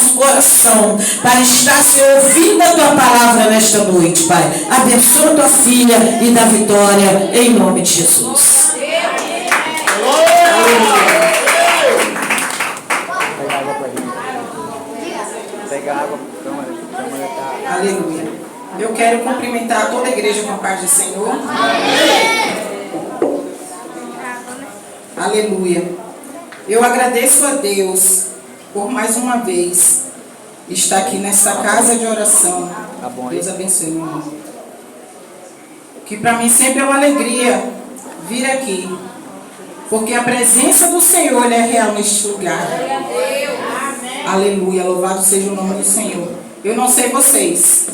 nosso coração para estar, Senhor, ouvindo a tua palavra nesta noite, Pai. Abençoa tua filha e dá vitória em nome de Jesus. Pega água, Aleluia. Eu quero cumprimentar toda a igreja com a paz do Senhor. Aleluia. Eu agradeço a Deus por mais uma vez estar aqui nessa casa de oração. Deus abençoe, meu irmão. Que para mim sempre é uma alegria vir aqui, porque a presença do Senhor é real neste lugar. Aleluia, louvado seja o nome do Senhor. Eu não sei vocês,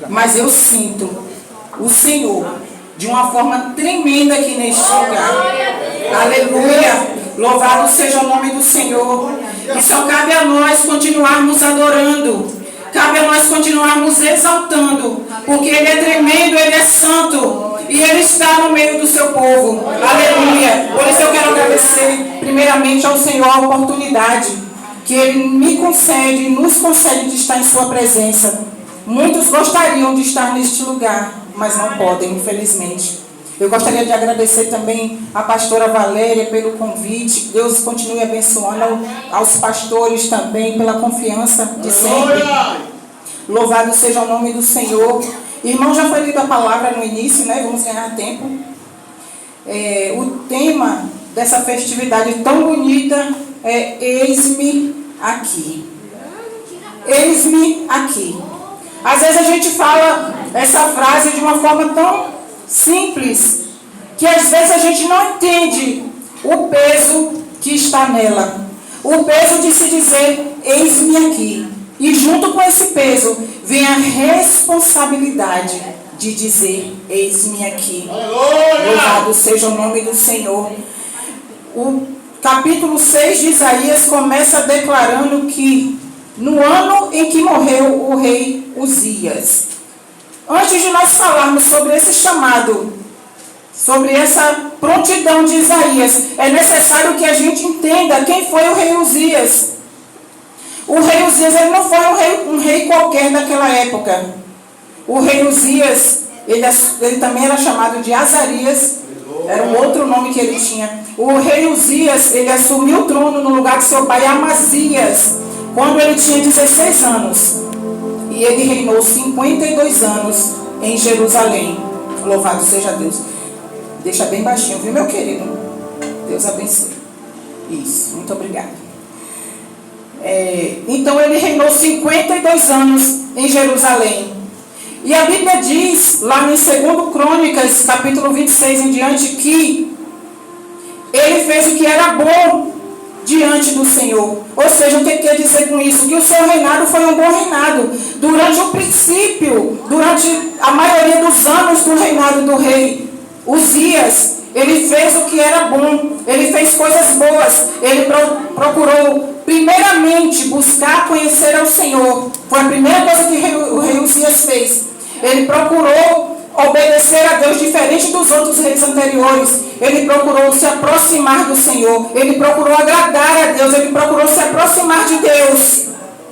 mas eu sinto o Senhor de uma forma tremenda aqui neste lugar. Aleluia, louvado seja o nome do Senhor. E só cabe a nós continuarmos adorando, cabe a nós continuarmos exaltando, porque Ele é tremendo, Ele é santo e Ele está no meio do seu povo. Aleluia. Por isso eu quero agradecer primeiramente ao Senhor a oportunidade que Ele me concede, nos concede de estar em sua presença. Muitos gostariam de estar neste lugar, mas não podem, infelizmente. Eu gostaria de agradecer também a pastora Valéria pelo convite. Deus continue abençoando aos pastores também pela confiança de sempre. Louvado seja o nome do Senhor. Irmão, já foi lida a palavra no início, né? Vamos ganhar tempo. O tema dessa festividade tão bonita é Eis-me aqui. Eis-me aqui. Às vezes a gente fala essa frase de uma forma tão simples que às vezes a gente não entende o peso que está nela. O peso de se dizer eis-me aqui. E junto com esse peso vem a responsabilidade de dizer eis-me aqui. Louvado seja o nome do Senhor. O capítulo 6 de Isaías começa declarando que no ano em que morreu o rei Uzias. Antes de nós falarmos sobre esse chamado, sobre essa prontidão de Isaías, é necessário que a gente entenda quem foi o rei Uzias. O rei Uzias, ele não foi um rei qualquer daquela época. O rei Uzias, ele também era chamado de Azarias, era um outro nome que ele tinha. O rei Uzias, ele assumiu o trono no lugar de seu pai Amazias, quando ele tinha 16 anos. E ele reinou 52 anos em Jerusalém. Louvado seja Deus. Deixa bem baixinho, viu, meu querido? Deus abençoe. Isso, muito obrigada. Então ele reinou 52 anos em Jerusalém. E a Bíblia diz, lá em 2 Crônicas, capítulo 26 em diante, que ele fez o que era bom diante do Senhor. Ou seja, o que quer dizer com isso? Que o seu reinado foi um bom reinado. Durante o princípio, durante a maioria dos anos do reinado do rei Uzias, ele fez o que era bom, ele fez coisas boas, ele procurou primeiramente buscar conhecer ao Senhor. Foi a primeira coisa que o rei Uzias fez. Ele procurou obedecer a Deus diferente dos outros reis anteriores. Ele procurou se aproximar do Senhor, ele procurou agradar a Deus, ele procurou se aproximar de Deus.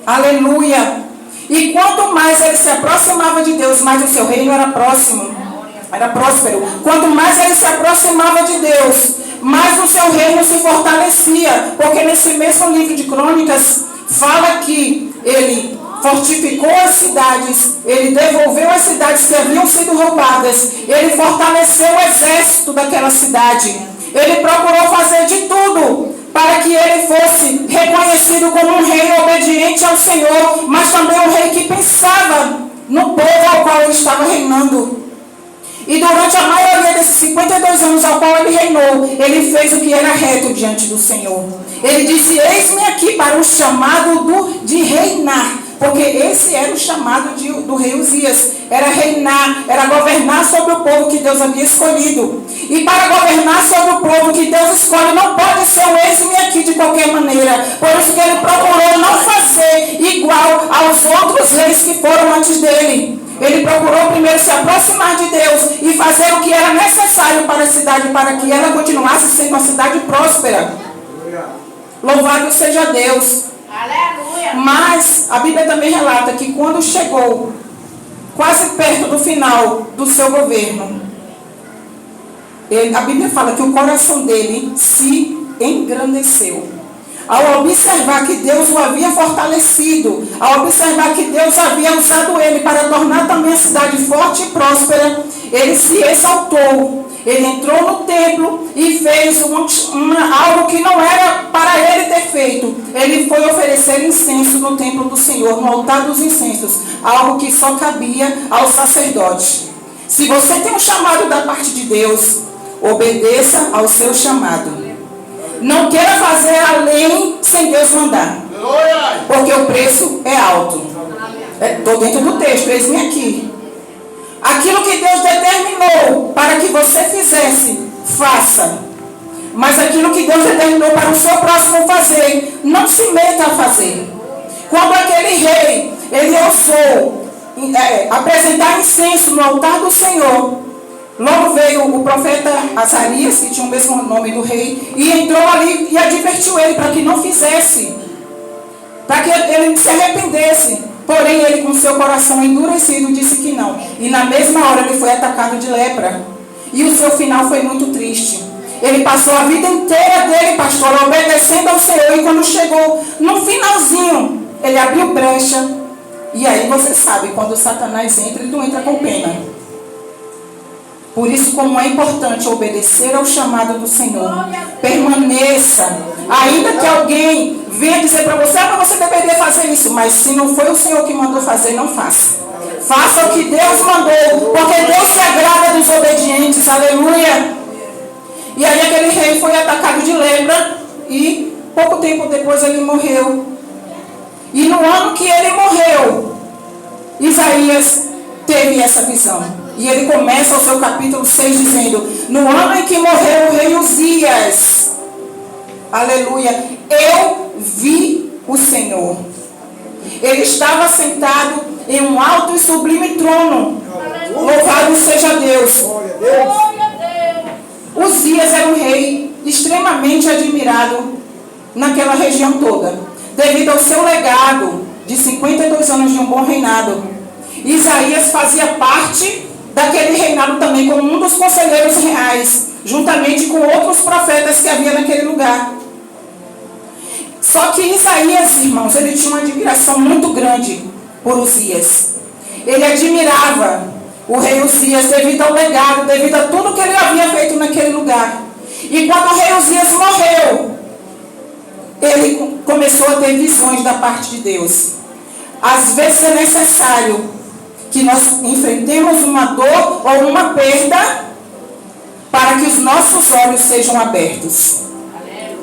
Aleluia. E quanto mais ele se aproximava de Deus, mais o seu reino era próximo, era próspero. Quanto mais ele se aproximava de Deus, mais o seu reino se fortalecia. Porque nesse mesmo livro de Crônicas fala que ele fortificou as cidades, ele devolveu as cidades que haviam sido roubadas, ele fortaleceu o exército daquela cidade, ele procurou fazer de tudo para que ele fosse reconhecido como um rei obediente ao Senhor, mas também um rei que pensava no povo ao qual ele estava reinando. E durante a maioria desses 52 anos ao qual ele reinou, ele fez o que era reto diante do Senhor. Ele disse, eis-me aqui para o chamado de reinar. Porque esse era o chamado do rei Uzias. Era reinar, era governar sobre o povo que Deus havia escolhido. E para governar sobre o povo que Deus escolhe, não pode ser o eis-me aqui de qualquer maneira. Por isso que ele procurou não fazer igual aos outros reis que foram antes dele. Ele procurou primeiro se aproximar de Deus e fazer o que era necessário para a cidade, para que ela continuasse sendo uma cidade próspera. Louvado seja Deus. Aleluia. Mas Mas a Bíblia também relata que quando chegou quase perto do final do seu governo, a Bíblia fala que o coração dele se engrandeceu. Ao observar que Deus o havia fortalecido, ao observar que Deus havia usado ele para tornar também a cidade forte e próspera, ele se exaltou. Ele entrou no templo e fez algo que não era para ele ter feito. Ele foi oferecer incenso no templo do Senhor, no altar dos incensos, algo que só cabia ao sacerdote. Se você tem um chamado da parte de Deus, obedeça ao seu chamado. Não queira fazer além sem Deus mandar, porque o preço é alto. Estou dentro do texto, eis-me aqui. Aquilo que Deus determinou para que você fizesse, faça. Mas aquilo que Deus determinou para o seu próximo fazer, não se meta a fazer. Quando aquele rei, ele ousou apresentar incenso no altar do Senhor, logo veio o profeta Azarias, que tinha o mesmo nome do rei, e entrou ali e advertiu ele para que não fizesse, para que ele se arrependesse. Porém, ele com seu coração endurecido disse que não. E na mesma hora ele foi atacado de lepra. E o seu final foi muito triste. Ele passou a vida inteira dele, pastor, obedecendo ao Senhor. E quando chegou no finalzinho, ele abriu brecha. E aí você sabe, quando Satanás entra, ele não entra com pena. Por isso, como é importante obedecer ao chamado do Senhor. Permaneça. Ainda que alguém venha dizer para você, mas você deveria fazer isso. Mas se não foi o Senhor que mandou fazer, não faça. Faça o que Deus mandou. Porque Deus se agrada dos obedientes. Aleluia. E aí aquele rei foi atacado de lepra. E pouco tempo depois ele morreu. E no ano que ele morreu, Isaías teve essa visão. E ele começa o seu capítulo 6 dizendo: no ano em que morreu o rei Uzias, aleluia, eu vi o Senhor. Ele estava sentado em um alto e sublime trono. Louvado seja Deus. Uzias era um rei extremamente admirado naquela região toda, devido ao seu legado de 52 anos de um bom reinado. Isaías fazia parte daquele reinado também como um dos conselheiros reais, juntamente com outros profetas que havia naquele lugar. Só que Isaías, irmãos, ele tinha uma admiração muito grande por Uzias. Ele admirava o rei Uzias devido ao legado, devido a tudo que ele havia feito naquele lugar. E quando o rei Uzias morreu, ele começou a ter visões da parte de Deus. Às vezes é necessário que nós enfrentemos uma dor ou uma perda para que os nossos olhos sejam abertos.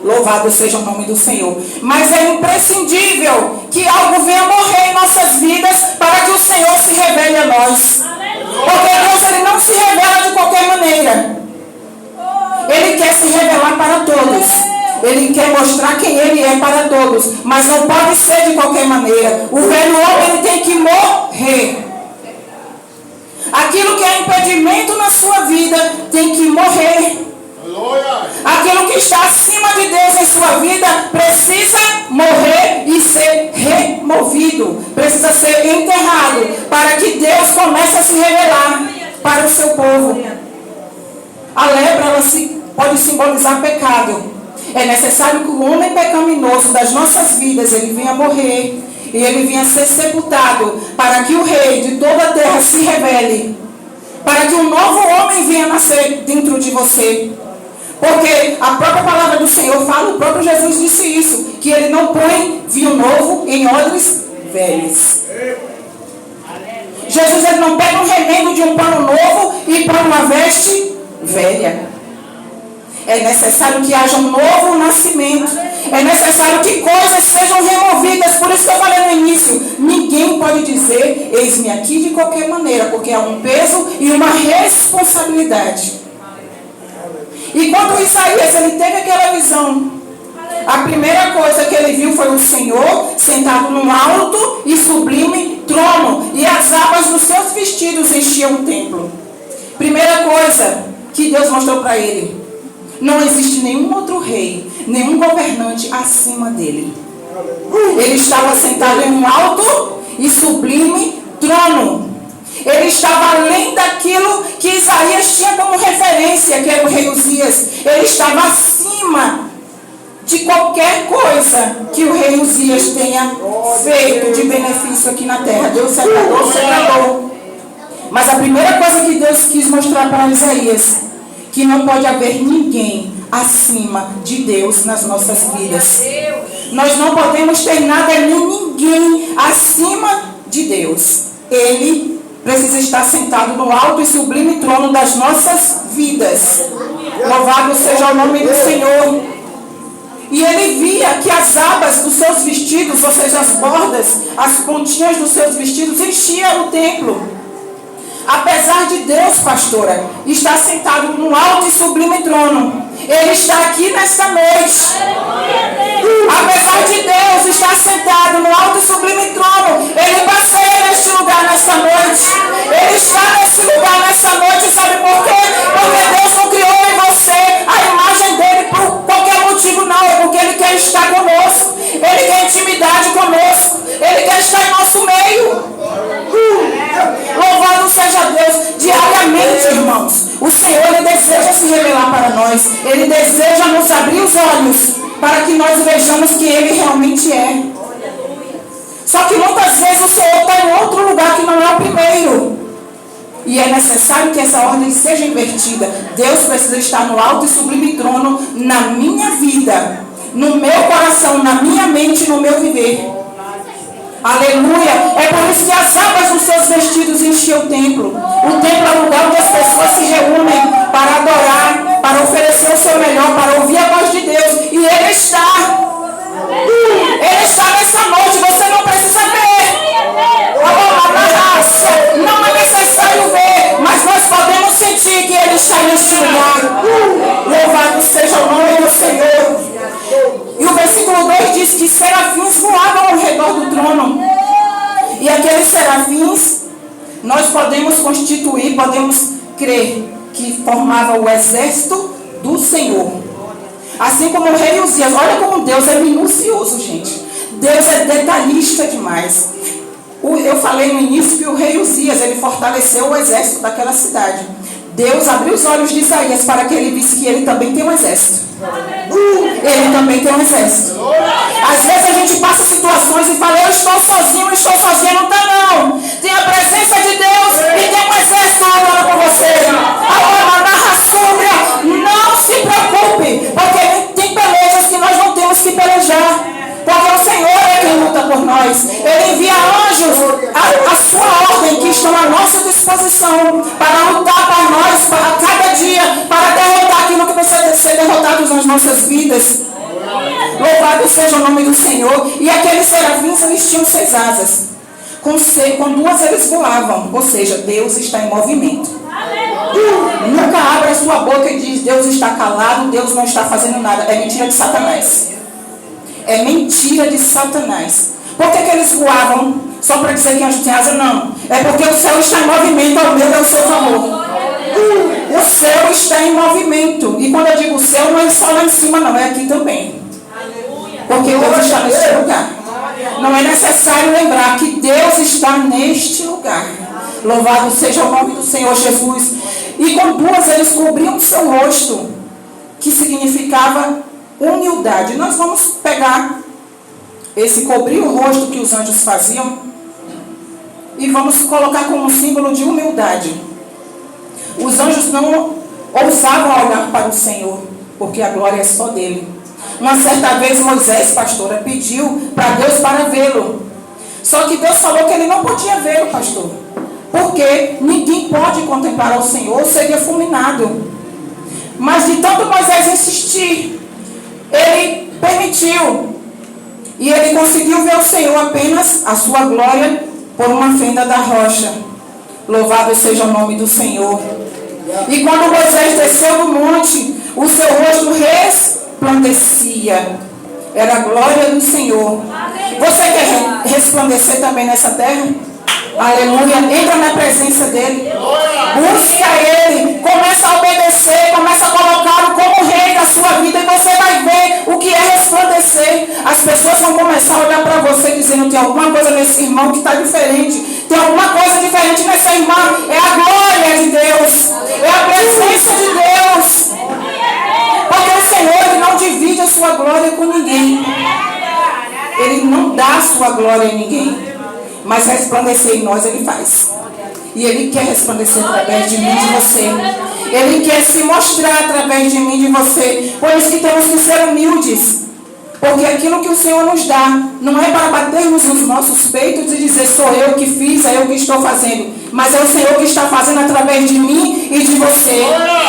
Louvado seja o nome do Senhor. Mas é imprescindível que algo venha morrer em nossas vidas para que o Senhor se revele a nós. Porque Deus, ele não se revela de qualquer maneira. Ele quer se revelar para todos. Ele quer mostrar quem ele é para todos. Mas não pode ser de qualquer maneira. O velho homem, ele tem que morrer. Aquilo que é impedimento na sua vida tem que morrer. Aquilo que está acima de Deus em sua vida precisa morrer e ser removido. Precisa ser enterrado para que Deus comece a se revelar para o seu povo. A lepra, ela pode simbolizar pecado. É necessário que o homem pecaminoso das nossas vidas, ele venha morrer e ele vinha ser sepultado, para que o rei de toda a terra se revele, para que um novo homem venha nascer dentro de você. Porque a própria palavra do Senhor fala, o próprio Jesus disse isso, que ele não põe vinho novo em odres velhos. Jesus, ele não pega um remendo de um pano novo e põe uma veste velha. É necessário que haja um novo nascimento. É necessário que coisas sejam removidas. Por isso que eu falei no início, ninguém pode dizer, eis-me aqui de qualquer maneira, porque há um peso e uma responsabilidade. E quando Isaías, ele teve aquela visão, a primeira coisa que ele viu foi o Senhor sentado num alto e sublime trono, e as abas dos seus vestidos enchiam o templo. Primeira coisa que Deus mostrou para ele: não existe nenhum outro rei, nenhum governante acima dele. Ele estava sentado em um alto e sublime trono. Ele estava além daquilo que Isaías tinha como referência, que era o rei Uzias. Ele estava acima de qualquer coisa que o rei Uzias tenha feito de benefício aqui na terra. Deus se agradou. Mas a primeira coisa que Deus quis mostrar para Isaías, que não pode haver ninguém acima de Deus nas nossas vidas. Nós não podemos ter nada nem ninguém acima de Deus. Ele precisa estar sentado no alto e sublime trono das nossas vidas. Louvado seja o nome do Senhor. E ele via que as abas dos seus vestidos, ou seja, as bordas, as pontinhas dos seus vestidos, enchiam o templo. Apesar de Deus, pastora, estar sentado no alto e sublime trono, Ele está aqui nesta noite. Apesar de Deus estar sentado no alto e sublime trono, Ele passeia neste lugar nesta noite. Ele está nesse lugar nesta noite, sabe por quê? Porque Deus não criou em você a imagem dele por qualquer motivo, não. É porque Ele quer estar conosco. Ele quer intimidade conosco. Ele quer estar em nosso meio. Louvado seja Deus. Diariamente, irmãos, o Senhor, Ele deseja se revelar para nós. Ele deseja nos abrir os olhos para que nós vejamos que Ele realmente é. Só que muitas vezes o Senhor está em outro lugar que não é o primeiro. E é necessário que essa ordem seja invertida. Deus precisa estar no alto e sublime trono na minha vida, no meu coração, na minha mente e no meu viver. Aleluia. É por isso que as abas dos seus vestidos enchiam o templo. O templo é o lugar onde as pessoas se reúnem para adorar, para oferecer o seu melhor, para ouvir a voz de Deus. E Ele está. Ele está nessa noite. Você não precisa ver. Não é necessário ver, mas nós podemos sentir que Ele está nesse lugar. Louvado seja o nome do Senhor. E o versículo 2 diz que serafins voavam ao redor do trono. E aqueles serafins, nós podemos constituir, podemos crer que formava o exército do Senhor. Assim como o rei Uzias. Olha como Deus é minucioso, gente. Deus é detalhista demais. Eu falei no início que o rei Uzias, ele fortaleceu o exército daquela cidade. Deus abriu os olhos de Isaías para que ele visse que ele também tem um exército. Ele também tem um exército. Às vezes a gente passa situações e fala, eu estou sozinho, não está não. Tem a presença de Deus e tem um exército agora com você. Não se preocupe, porque tem pelejas que nós não temos que pelejar. Porque o Senhor é quem luta por nós. Ele envia anjos à sua ordem que estão à nossa disposição para lutar por nós para cada dia, para derrotar aquilo que precisa ser derrotado nas nossas vidas. Louvado seja o nome do Senhor. E aqueles serafins, eles tinham 6 asas. Com 2 eles voavam. Ou seja, Deus está em movimento. Nunca abra a sua boca e diz, Deus está calado, Deus não está fazendo nada. É mentira de Satanás. É mentira de Satanás. Por que eles voavam? Só para dizer que anjo tem asa? Não. É porque o céu está em movimento ao meu e ao seu favor. O céu está em movimento. E quando eu digo o céu, não é só lá em cima, não. É aqui também. Porque Deus está neste lugar. Não é necessário lembrar que Deus está neste lugar. Louvado seja o nome do Senhor Jesus. E com 2 eles cobriam o seu rosto, que significava humildade. Nós vamos pegar esse cobrir o rosto que os anjos faziam e vamos colocar como símbolo de humildade. Os anjos não ousavam olhar para o Senhor, porque a glória é só dele. Uma certa vez Moisés, pastora, pediu para Deus para vê-lo. Só que Deus falou que ele não podia vê-lo, pastor, porque ninguém pode contemplar ao Senhor, seria fulminado. Mas de tanto Moisés insistir, ele permitiu. E ele conseguiu ver o Senhor apenas a sua glória por uma fenda da rocha. Louvado seja o nome do Senhor. E quando Moisés desceu do monte, o seu rosto resplandecia. Era a glória do Senhor. Você quer resplandecer também nessa terra? Aleluia. Entra na presença dele. Busca ele. Começa a obedecer. Começa a colocá-lo como rei da sua sua vida e você vai ver o que é resplandecer. As pessoas vão começar a olhar para você dizendo: tem alguma coisa nesse irmão que está diferente. Tem alguma coisa diferente nessa irmã. É a glória de Deus. É a presença de Deus. Porque o Senhor, Ele não divide a sua glória com ninguém. Ele não dá a sua glória a ninguém. Mas resplandecer em nós Ele faz. E Ele quer resplandecer através de mim e de você. Ele quer se mostrar através de mim e de você. Por isso que temos que ser humildes. Porque aquilo que o Senhor nos dá não é para batermos nos nossos peitos e dizer: sou eu que fiz, é eu que estou fazendo. Mas é o Senhor que está fazendo através de mim e de você.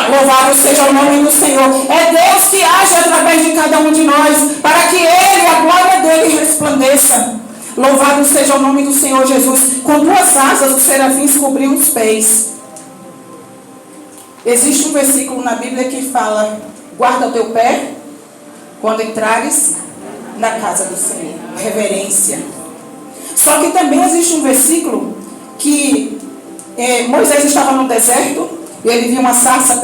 Louvado seja o nome do Senhor. É Deus que age através de cada um de nós, para que Ele, a glória dEle, resplandeça. Louvado seja o nome do Senhor Jesus. Com 2 asas os serafins cobriam os pés. Existe um versículo na Bíblia que fala: guarda o teu pé quando entrares na casa do Senhor. Reverência. Só que também existe um versículo que Moisés estava no deserto e ele viu uma sarça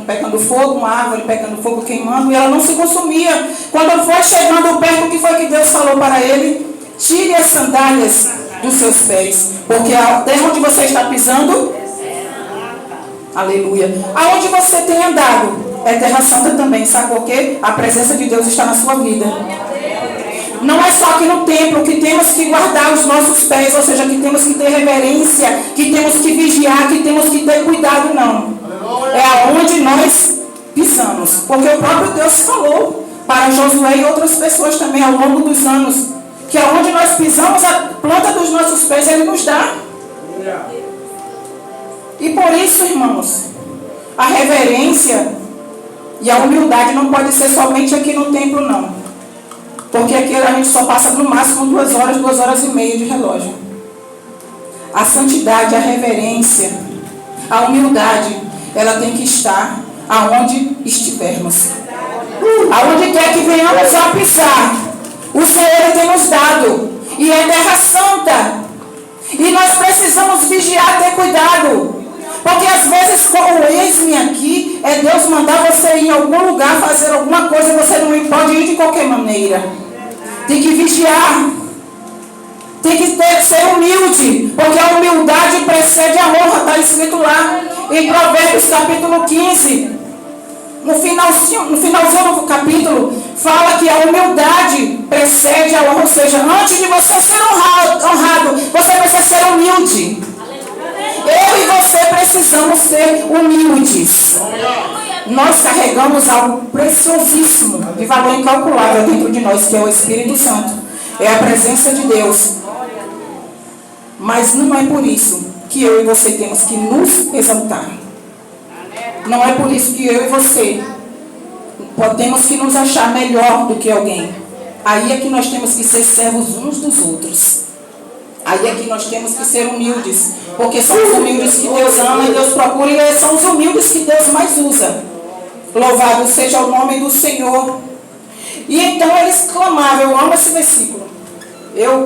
pegando fogo, uma árvore pegando fogo, queimando, e ela não se consumia. Quando foi chegando perto, o que foi que Deus falou para ele? Tire as sandálias dos seus pés, porque a terra onde você está pisando, aleluia, aonde você tem andado é terra santa também. Sabe por quê? A presença de Deus está na sua vida. Não é só aqui no templo que temos que guardar os nossos pés, ou seja, que temos que ter reverência, que temos que vigiar, que temos que ter cuidado, não. É aonde nós pisamos. Porque o próprio Deus falou para Josué e outras pessoas também ao longo dos anos, que aonde nós pisamos, a planta dos nossos pés Ele nos dá. E por isso, irmãos, a reverência e a humildade não pode ser somente aqui no templo, não. Porque aqui a gente só passa no máximo 2 horas, 2 horas e meia de relógio. A santidade, a reverência, a humildade, ela tem que estar aonde estivermos. Aonde quer que venhamos a pisar, o Senhor tem nos dado. E é terra santa. E nós precisamos vigiar, ter cuidado. Porque às vezes, como eis-me aqui, é Deus mandar você ir em algum lugar fazer alguma coisa e você não pode ir de qualquer maneira. Tem que vigiar. Tem que ser humilde. Porque a humildade precede a honra. Está escrito lá em Provérbios capítulo 15. No finalzinho do capítulo, fala que a humildade precede a honra. Ou seja, antes de você ser honrado, você precisa ser humilde. Eu e você precisamos ser humildes. Nós carregamos algo preciosíssimo, de valor incalculável dentro de nós, que é o Espírito Santo. É a presença de Deus. Mas não é por isso que eu e você temos que nos exaltar. Não é por isso que eu e você podemos que nos achar melhor do que alguém. Aí é que nós temos que ser servos uns dos outros. Aí é que nós temos que ser humildes. Porque são os humildes que Deus ama e Deus procura. E são os humildes que Deus mais usa. Louvado seja o nome do Senhor. E então eles clamavam. Eu amo esse versículo.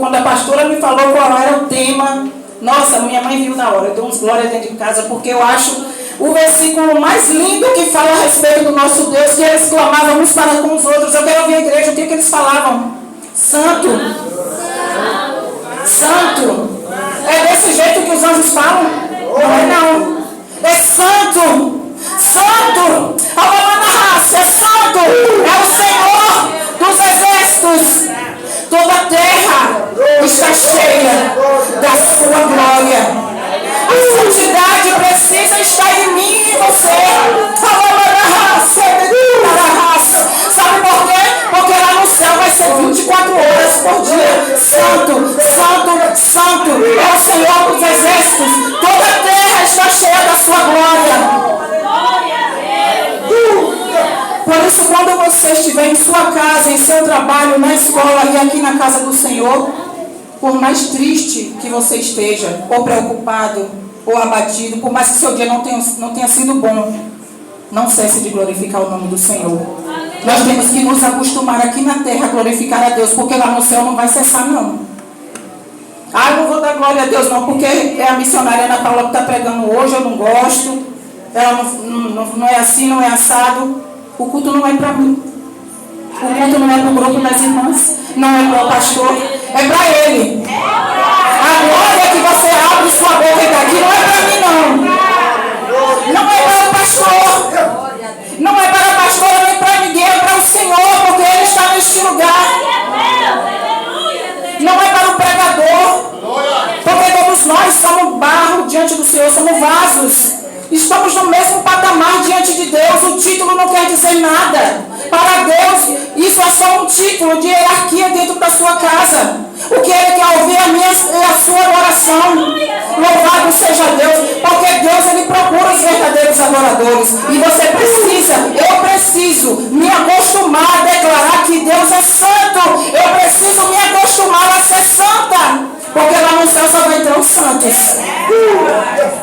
Quando a pastora me falou qual era o tema, nossa, minha mãe viu na hora. Eu dou uns glórias dentro de casa, porque eu acho o versículo mais lindo que fala a respeito do nosso Deus, que eles clamavam uns para com os outros. Eu quero ouvir a igreja, o que eles falavam? Santo. Santo. É desse jeito que os anjos falam? Não é não. É santo. Santo. É santo. É o Senhor dos exércitos. Toda a terra está cheia da sua glória. A santidade precisa estar em mim e em você. Sabe por quê? Porque lá no céu vai ser 24 horas por dia. Santo, santo, santo é o Senhor dos exércitos. Toda a terra está cheia da sua glória. Por isso, quando você estiver em sua casa, em seu trabalho, na escola e aqui na casa do Senhor, por mais triste que você esteja, ou preocupado, ou abatido, por mais que seu dia não tenha sido bom, não cesse de glorificar o nome do Senhor. Nós temos que nos acostumar aqui na terra a glorificar a Deus, porque lá no céu não vai cessar não. Eu não vou dar glória a Deus não, porque é a missionária Ana Paula que está pregando hoje, eu não gosto, ela não é assim, não é assado. O culto não é para mim. O culto não é para o grupo das irmãs. Não é para o pastor. É para ele. A glória que você abre sua boca e está aqui não é para mim, não. Não é para o pastor. Não é para a pastora nem para ninguém. É para o Senhor, porque Ele está neste lugar. Não é para o pregador. Porque todos nós somos barro diante do Senhor. Somos vasos. Estamos no mesmo patamar diante de Deus. O título não quer dizer nada. Para Deus, isso é só um título de hierarquia dentro da sua casa. O que Ele quer ouvir é a sua adoração. Louvado seja Deus. Porque Deus, Ele procura os verdadeiros adoradores. E você precisa, eu preciso me acostumar a declarar que Deus é santo. Eu preciso me acostumar a ser santa. Porque lá no céu só vai entrar os santos.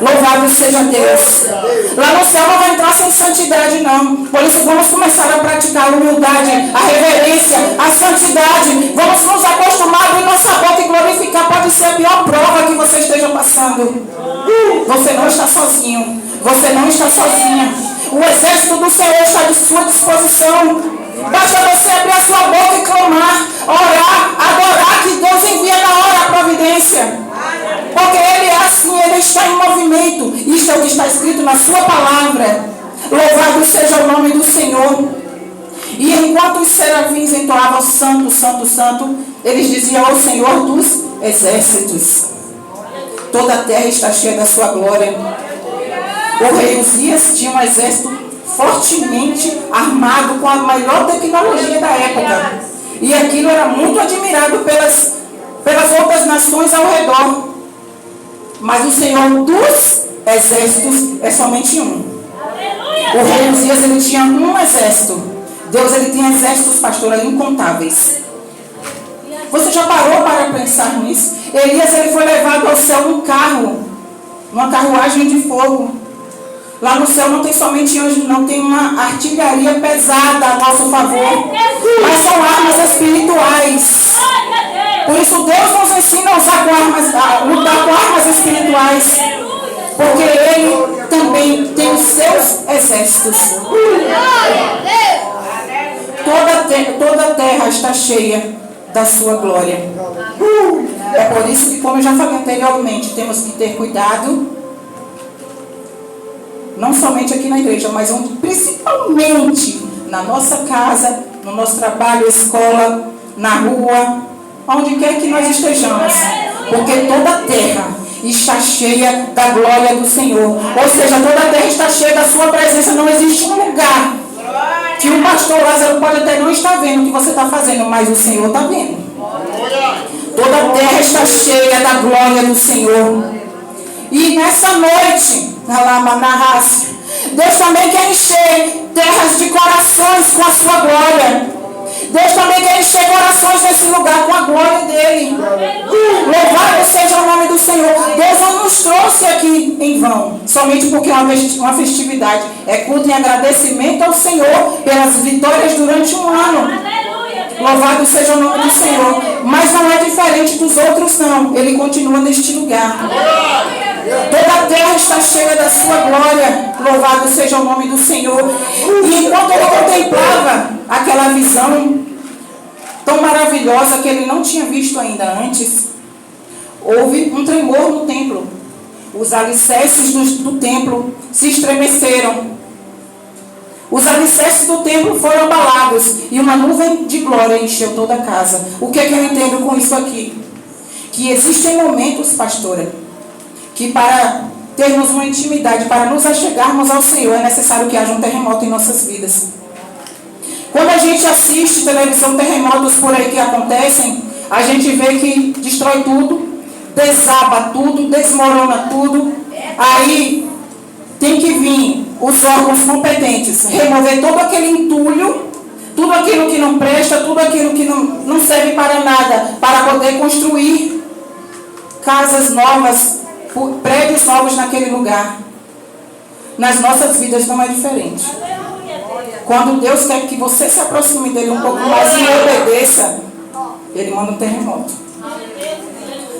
Louvado seja Deus. Lá no céu não vai entrar sem santidade, não. Por isso vamos começar a praticar a humildade, a reverência, a santidade. Vamos nos acostumar a abrir nossa boca e glorificar. Pode ser a pior prova que você esteja passando. Você não está sozinho. Você não está sozinha. O exército do Senhor está à sua disposição. Basta você abrir a sua boca e clamar, orar, adorar, que Deus envia na hora a providência. Porque Ele é assim, Ele está em movimento. Isso é o que está escrito na sua palavra. Louvado seja o nome do Senhor. E enquanto os serafins entoavam santo, santo, santo, eles diziam ao Senhor dos exércitos: toda a terra está cheia da sua glória. O rei Uzias tinha um exército fortemente armado com a melhor tecnologia da época. E aquilo era muito admirado pelas outras nações ao redor. Mas o Senhor dos exércitos é somente um. O rei Uzias, ele tinha um exército. Deus, ele tem exércitos, pastora, incontáveis. Você já parou para pensar nisso? Elias, ele foi levado ao céu num carro, numa carruagem de fogo. Lá no céu não tem somente anjos, não, tem uma artilharia pesada a nosso favor. Mas são armas espirituais. Por isso Deus nos ensina a lutar com armas espirituais. Porque Ele também tem os seus exércitos. Toda a terra está cheia da sua glória. É por isso que, como eu já falei anteriormente, temos que ter cuidado. Não somente aqui na igreja, mas principalmente na nossa casa, no nosso trabalho, escola, na rua, onde quer que nós estejamos. Porque toda a terra está cheia da glória do Senhor. Ou seja, toda a terra está cheia da sua presença. Não existe um lugar que o pastor Lázaro pode até não estar vendo o que você está fazendo, mas o Senhor está vendo. Toda a terra está cheia da glória do Senhor. E nessa noite, Deus também quer encher terras de corações com a sua glória. Deus também quer encher corações nesse lugar com a glória dele. Louvado seja o nome do Senhor. Deus não nos trouxe aqui em vão, somente porque é uma festividade. É culto em agradecimento ao Senhor pelas vitórias durante um ano. Louvado seja o nome do Senhor. Mas não é diferente dos outros, não. Ele continua neste lugar. Toda a terra está cheia da sua glória. Louvado seja o nome do Senhor. E enquanto ele contemplava aquela visão tão maravilhosa que ele não tinha visto ainda antes, houve um tremor no templo. Os alicerces do templo se estremeceram. Os alicerces do templo foram abalados e uma nuvem de glória encheu toda a casa. O que é que eu entendo com isso aqui? Que existem momentos, pastora, que para termos uma intimidade, para nos achegarmos ao Senhor, é necessário que haja um terremoto em nossas vidas. Quando a gente assiste televisão, terremotos por aí que acontecem, a gente vê que destrói tudo, desaba tudo, desmorona tudo. Aí tem que vir os órgãos competentes, remover todo aquele entulho, tudo aquilo que não presta, tudo aquilo que não serve para nada, para poder construir casas novas, prédios novos naquele lugar. Nas nossas vidas não é diferente. Quando Deus quer que você se aproxime dele um pouco mais e obedeça, ele manda um terremoto.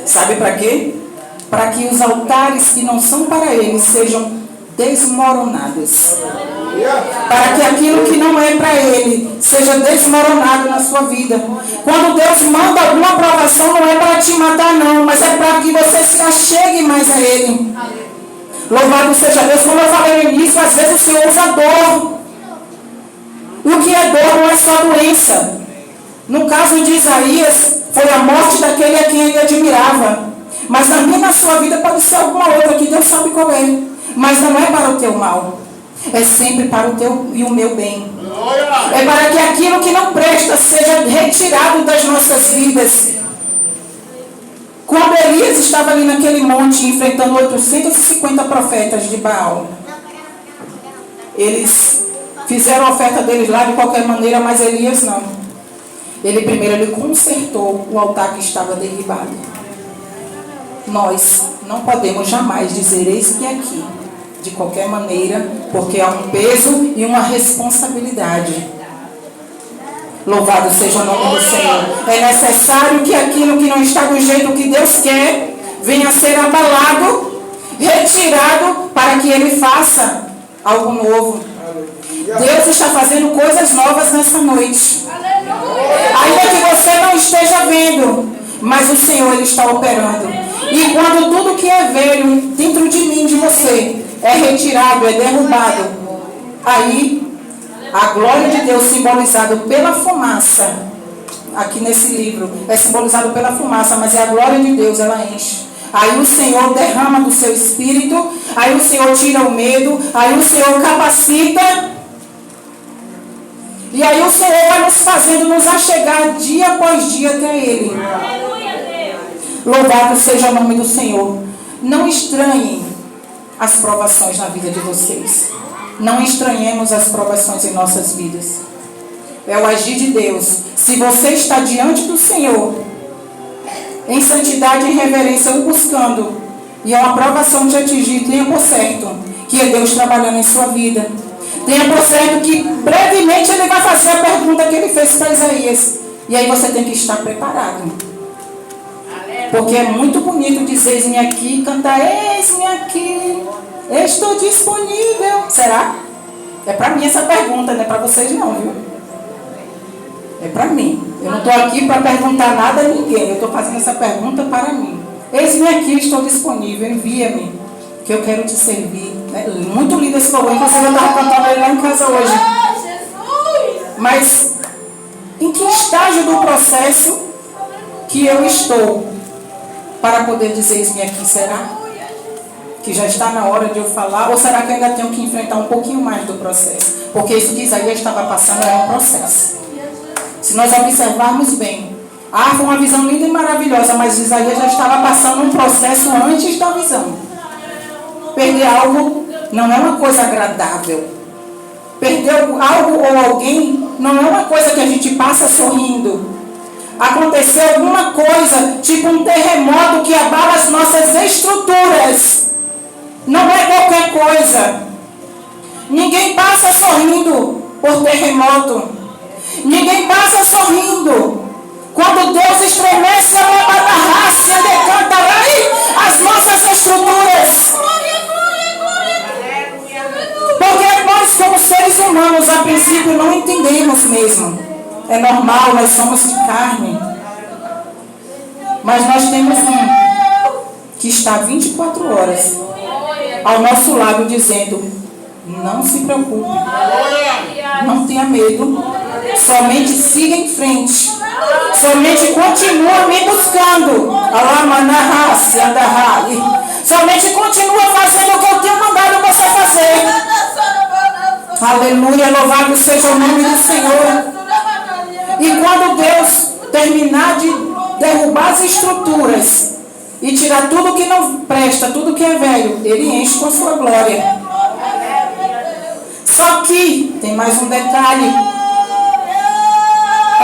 Sabe para quê? Para que os altares que não são para ele sejam desmoronados. Para que aquilo que não é para Ele seja desmoronado na sua vida. Quando Deus manda alguma provação, não é para te matar não, mas é para que você se achegue mais a Ele. Louvado seja Deus. Como eu falei no início, às vezes o Senhor usa dor. O que é dor não é só doença. No caso de Isaías, foi a morte daquele a quem ele admirava. Mas na minha e na sua vida pode ser alguma outra que Deus sabe qual é. Mas não é para o teu mal. É sempre para o teu e o meu bem. É para que aquilo que não presta seja retirado das nossas vidas. Quando Elias estava ali naquele monte enfrentando 850 profetas de Baal, eles fizeram a oferta deles lá de qualquer maneira, mas Elias não. Ele consertou o altar que estava derribado. Nós não podemos jamais dizer eis que aqui, de qualquer maneira, porque há um peso e uma responsabilidade. Louvado seja o nome do Senhor. É necessário que aquilo que não está do jeito que Deus quer venha a ser abalado, retirado, para que Ele faça algo novo. Deus está fazendo coisas novas nessa noite. Ainda que você não esteja vendo, mas o Senhor Ele está operando. E quando tudo que é velho dentro de mim, de você, é retirado, é derrubado, aí a glória de Deus simbolizada pela fumaça, aqui nesse livro, é simbolizado pela fumaça, mas é a glória de Deus, ela enche. Aí o Senhor derrama do seu espírito, aí o Senhor tira o medo, aí o Senhor capacita, e aí o Senhor vai nos fazendo nos achegar dia após dia até Ele. Louvado seja o nome do Senhor. Não estranhem as provações na vida de vocês. Não estranhemos as provações em nossas vidas. É o agir de Deus. Se você está diante do Senhor, em santidade e reverência, o buscando, e a aprovação te atingir, tenha por certo que é Deus trabalhando em sua vida. Tenha por certo que brevemente Ele vai fazer a pergunta que Ele fez para Isaías. E aí você tem que estar preparado. Porque é muito bonito dizer eis-me aqui, cantar eis-me aqui, estou disponível. Será? É para mim essa pergunta, não é para vocês não, viu? É para mim. Eu não estou aqui para perguntar nada a ninguém. Eu estou fazendo essa pergunta para mim. Eis-me aqui, estou disponível, envia-me, que eu quero te servir. É muito lindo esse louvor, inclusive eu estava cantando ele lá em casa hoje. Mas em que estágio do processo que eu estou para poder dizer eis-me aqui? Será que já está na hora de eu falar? Ou será que eu ainda tenho que enfrentar um pouquinho mais do processo? Porque isso que Isaías estava passando era um processo. Se nós observarmos bem, foi uma visão linda e maravilhosa, mas Isaías já estava passando um processo antes da visão. Perder algo não é uma coisa agradável. Perder algo ou alguém não é uma coisa que a gente passa sorrindo. Aconteceu alguma coisa, tipo um terremoto que abala as nossas estruturas. Não é qualquer coisa. Ninguém passa sorrindo por terremoto. Ninguém passa sorrindo. Quando Deus estremece a raça, decanta as nossas estruturas. Porque nós, como seres humanos, a princípio não entendemos mesmo. É normal, nós somos de carne. Mas nós temos um que está 24 horas ao nosso lado dizendo: não se preocupe, não tenha medo, somente siga em frente, somente continua me buscando, somente continua fazendo o que eu tenho mandado você fazer. Aleluia, louvado seja o nome do Senhor. E quando Deus terminar de derrubar as estruturas e tirar tudo que não presta, tudo que é velho, Ele enche com a sua glória. Só que tem mais um detalhe.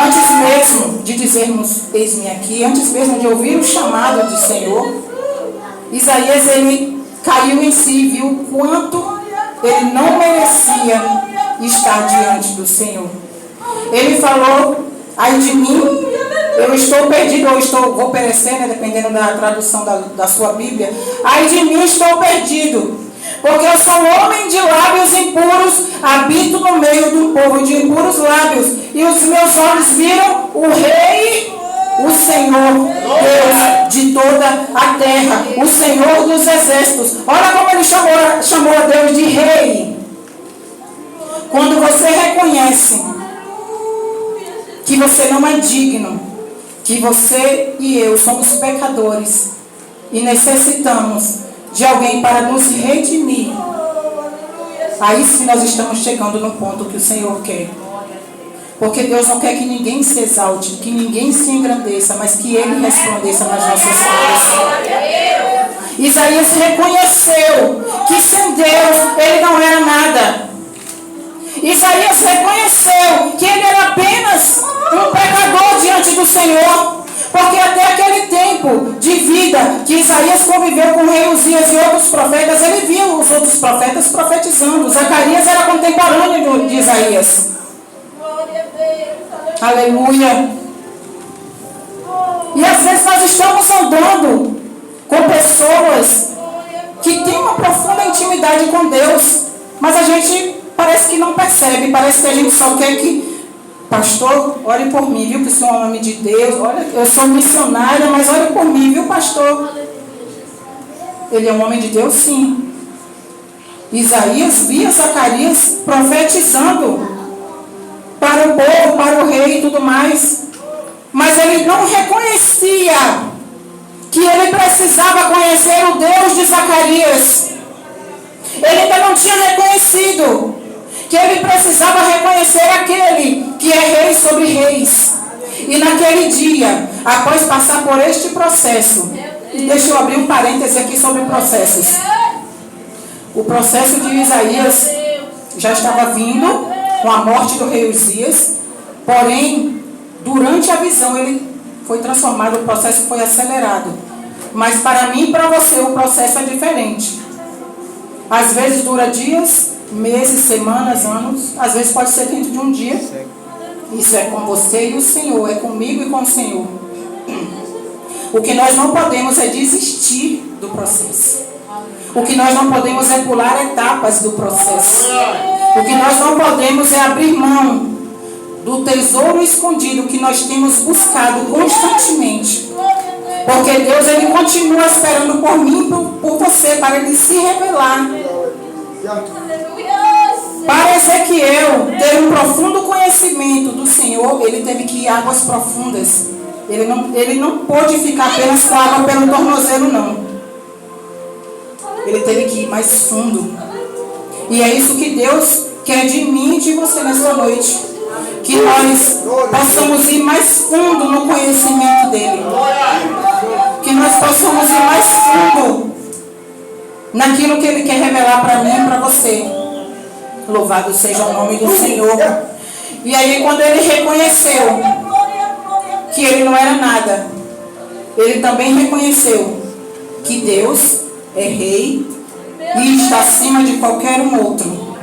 Antes mesmo de dizermos eis-me aqui, antes mesmo de ouvir o chamado do Senhor, Isaías ele caiu em si e viu o quanto ele não merecia estar diante do Senhor. Ele falou: ai de mim, eu estou perdido, ou vou perecer, né, dependendo da tradução da sua Bíblia. Ai de mim, estou perdido, Porque eu sou um homem de lábios impuros, habito no meio do povo de impuros lábios. E os meus olhos viram o Rei, o Senhor, Deus de toda a terra, o Senhor dos exércitos. Olha como ele chamou a Deus de Rei. Quando você reconhece que você não é digno, que você e eu somos pecadores e necessitamos de alguém para nos redimir, aí sim nós estamos chegando no ponto que o Senhor quer. Porque Deus não quer que ninguém se exalte, que ninguém se engrandeça, mas que Ele resplandeça nas nossas vidas. Isaías reconheceu que sem Deus ele não era nada. Isaías reconheceu que ele era apenas um pecador diante do Senhor. Porque até aquele tempo de vida que Isaías conviveu com o rei Uzias e outros profetas, ele viu os outros profetas profetizando. Zacarias era contemporâneo de Isaías. Aleluia. E às vezes nós estamos andando com pessoas que têm uma profunda intimidade com Deus, mas a gente parece que não percebe, parece que a gente só quer que: pastor, ore por mim, viu, que sou um homem de Deus. Olha, eu sou missionária, mas ore por mim, viu, pastor? Ele é um homem de Deus, sim. Isaías via Zacarias profetizando para o povo, para o rei e tudo mais. Mas ele não reconhecia que ele precisava conhecer o Deus de Zacarias. Ele ainda não tinha reconhecido que ele precisava reconhecer aquele que é rei sobre reis. E naquele dia, após passar por este processo, e deixa eu abrir um parêntese aqui sobre processos. O processo de Isaías já estava vindo com a morte do rei Uzias, porém, durante a visão ele foi transformado, o processo foi acelerado. Mas para mim e para você o processo é diferente. Às vezes dura dias, meses, semanas, anos. Às vezes pode ser dentro de um dia. Isso é com você e o Senhor, é comigo e com o Senhor. O que nós não podemos é desistir do processo. O que nós não podemos é pular etapas do processo. O que nós não podemos é abrir mão do tesouro escondido que nós temos buscado constantemente. Porque Deus, Ele continua esperando por mim e por você, para Ele se revelar. Para Ezequiel ter um profundo conhecimento do Senhor, ele teve que ir a águas profundas. Ele não pôde ficar apenas com água pelo tornozelo, não. Ele teve que ir mais fundo. E é isso que Deus quer de mim e de você nessa noite. Que nós possamos ir mais fundo no conhecimento dEle. Que nós possamos ir mais fundo naquilo que Ele quer revelar para mim e para você. Louvado seja o nome do Senhor. E aí, quando ele reconheceu que ele não era nada, ele também reconheceu que Deus é rei e está acima de qualquer um outro.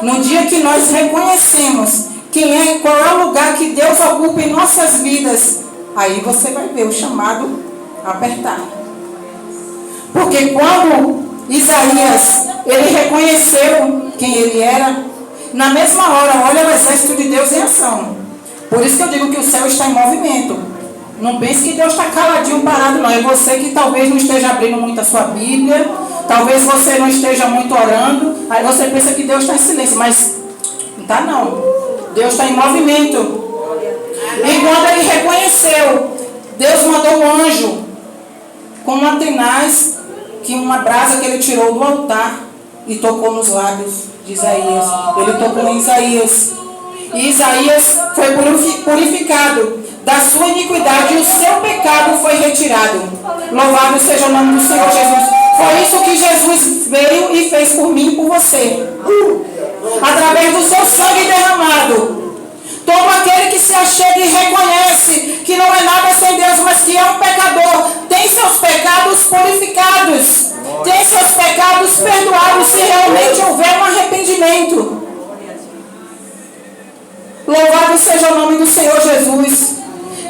No dia que nós reconhecemos qual é o lugar que Deus ocupa em nossas vidas, aí você vai ver o chamado apertar. Porque quando Isaías, ele reconheceu quem ele era, na mesma hora, olha o exército de Deus em ação. Por isso que eu digo que o céu está em movimento. Não pense que Deus está caladinho, parado, não. É você que talvez não esteja abrindo muito a sua Bíblia, talvez você não esteja muito orando, aí você pensa que Deus está em silêncio, mas não está não. Deus está em movimento. E quando ele reconheceu, Deus mandou um anjo com uma tenaz, que uma brasa que ele tirou do altar e tocou nos lábios de Isaías. Ele tocou em Isaías. E Isaías foi purificado da sua iniquidade e o seu pecado foi retirado. Louvado seja o nome do Senhor Jesus. Foi isso que Jesus veio e fez por mim e por você. Através do seu sangue derramado. Todo aquele que se achega e reconhece que não é nada sem Deus, mas que é um pecador, tem seus pecados purificados, tem seus pecados perdoados, se realmente houver um arrependimento. Louvado seja o nome do Senhor Jesus.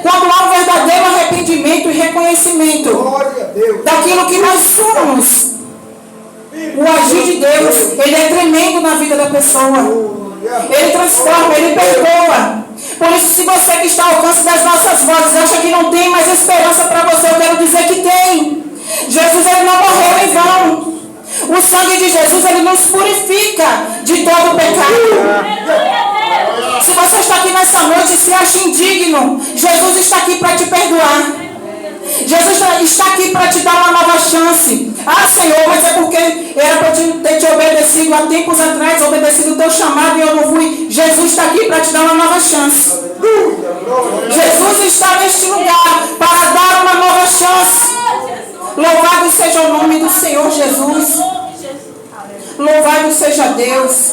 Quando há um verdadeiro arrependimento e reconhecimento daquilo que nós somos, O agir de Deus, ele é tremendo na vida da pessoa. Ele transforma, ele perdoa. Por isso, se você que está ao alcance das nossas vozes acha que não tem mais esperança para você, eu quero dizer que tem. Jesus, ele não morreu em vão. O sangue de Jesus, ele nos purifica de todo o pecado. Se você está aqui nessa noite e se acha indigno, Jesus está aqui para te perdoar. Jesus está aqui para te dar uma nova chance. Ah, Senhor, mas é porque era para eu ter te obedecido há tempos atrás, obedecido o teu chamado e eu não fui. Jesus está aqui para te dar uma nova chance. Jesus está neste lugar para dar uma nova chance. Louvado seja o nome do Senhor Jesus. Louvado seja Deus.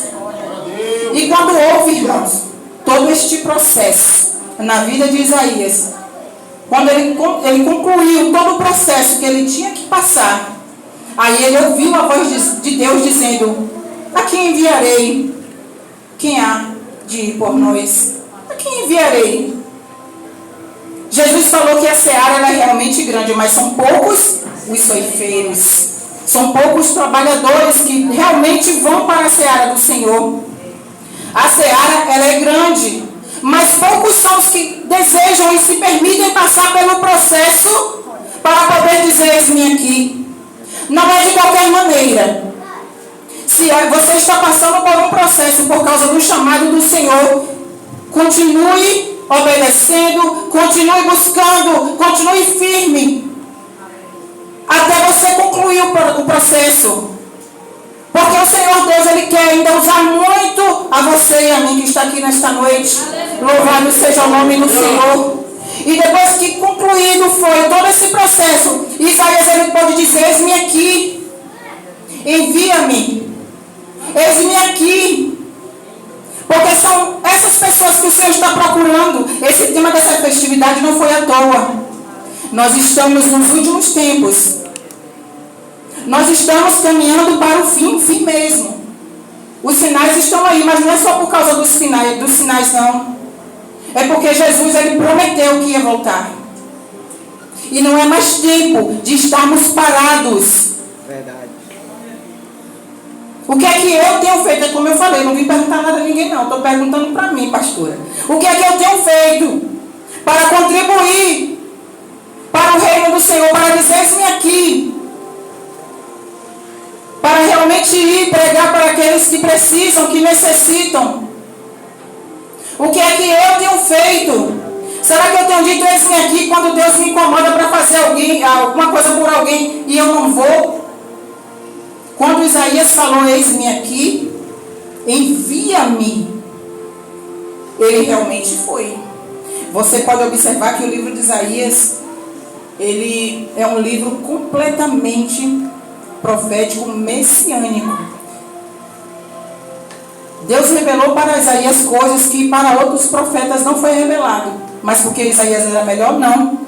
E quando houve, irmãos, todo este processo na vida de Isaías, quando ele concluiu todo o processo que ele tinha que passar, aí ele ouviu a voz de Deus dizendo: a quem enviarei? Quem há de ir por nós? A quem enviarei? Jesus falou que a seara era realmente grande, mas são poucos os ceifeiros. São poucos trabalhadores que realmente vão para a seara do Senhor. A seara, ela é grande, mas poucos são os que desejam e se permitem passar pelo processo para poder dizer: eis-me aqui. Não é de qualquer maneira. Se você está passando por um processo por causa do chamado do Senhor, continue obedecendo, continue buscando, continue firme, até você concluir o processo. Porque o Senhor Deus, ele quer ainda usar muito a você e a mim que está aqui nesta noite. Louvado seja o nome do Senhor. E depois que concluído foi todo esse processo, Isaías, ele pode dizer: eis-me aqui, envia-me, eis-me aqui. Porque são essas pessoas que o Senhor está procurando. Esse tema dessa festividade não foi à toa. Nós estamos nos últimos tempos. Nós estamos caminhando para o fim mesmo. Os sinais estão aí, mas não é só por causa dos sinais não. É porque Jesus, ele prometeu que ia voltar. E não é mais tempo de estarmos parados. Verdade. O que é que eu tenho feito? É como eu falei, não vim perguntar nada a ninguém não. Estou perguntando para mim, pastora. O que é que eu tenho feito para contribuir para o reino do Senhor, para dizer: eis-me aqui, para realmente ir pregar para aqueles que precisam, que necessitam? O que é que eu tenho feito? Será que eu tenho dito: eis-me aqui, quando Deus me incomoda para fazer alguma coisa por alguém e eu não vou? Quando Isaías falou: eis-me aqui, envia-me, ele realmente foi. Você pode observar que o livro de Isaías, ele é um livro completamente profético, messiânico. Deus revelou para Isaías coisas que para outros profetas não foi revelado. Mas porque Isaías era melhor? Não.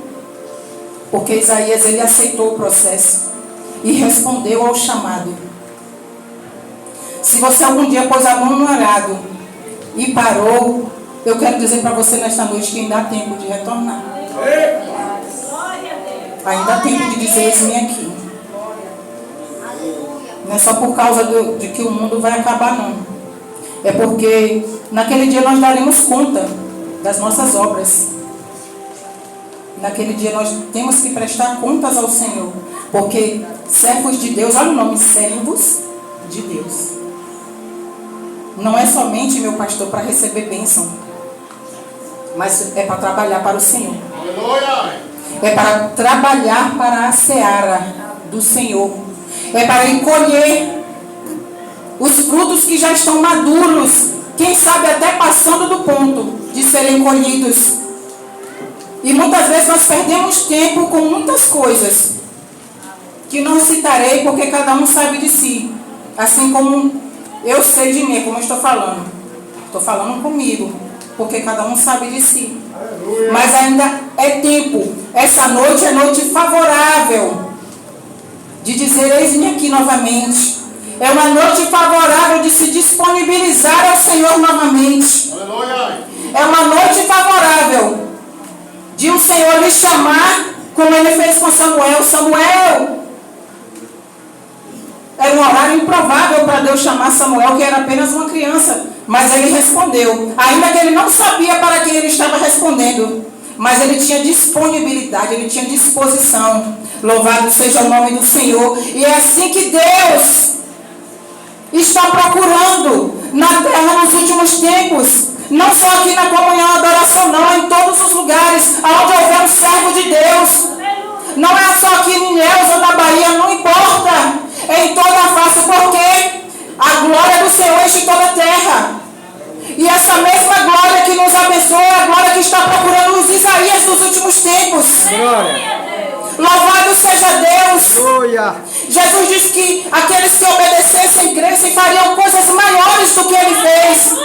Porque Isaías, ele aceitou o processo e respondeu ao chamado. Se você algum dia pôs a mão no arado e parou, eu quero dizer para você nesta noite que ainda há tempo de retornar. Ainda há tempo de dizer: eis-me aqui. Não é só por causa de que o mundo vai acabar, não. É porque naquele dia nós daremos conta das nossas obras. Naquele dia nós temos que prestar contas ao Senhor. Porque servos de Deus, olha o nome, servos de Deus. Não é somente, meu pastor, para receber bênção, mas é para trabalhar para o Senhor. É para trabalhar para a seara do Senhor. É para ir colher os frutos que já estão maduros, quem sabe até passando do ponto de serem colhidos. E muitas vezes nós perdemos tempo com muitas coisas que não citarei, porque cada um sabe de si. Assim como eu sei de mim, como eu estou falando. Estou falando comigo, porque cada um sabe de si. Mas ainda é tempo. Essa noite é noite favorável de dizer: eis-me aqui novamente. É uma noite favorável de se disponibilizar ao Senhor novamente. É uma noite favorável de o Senhor lhe chamar, como ele fez com Samuel. Samuel, era um horário para Deus chamar Samuel, que era apenas uma criança. Mas ele respondeu. Ainda que ele não sabia para quem ele estava respondendo. Mas ele tinha disponibilidade, ele tinha disposição. Louvado seja o nome do Senhor. E é assim que Deus está procurando na terra nos últimos tempos. Não só aqui na comunhão adoração, não, em todos os lugares onde houver um servo de Deus. Não é só aqui em Ilhéus ou na Bahia, não importa. É em toda a face, porque a glória do Senhor enche toda a terra. E essa mesma glória que nos abençoa é a glória que está procurando os Isaías dos últimos tempos. Louvado seja Deus. Jesus disse que aqueles que obedecessem, crescem, fariam coisas maiores do que Ele fez.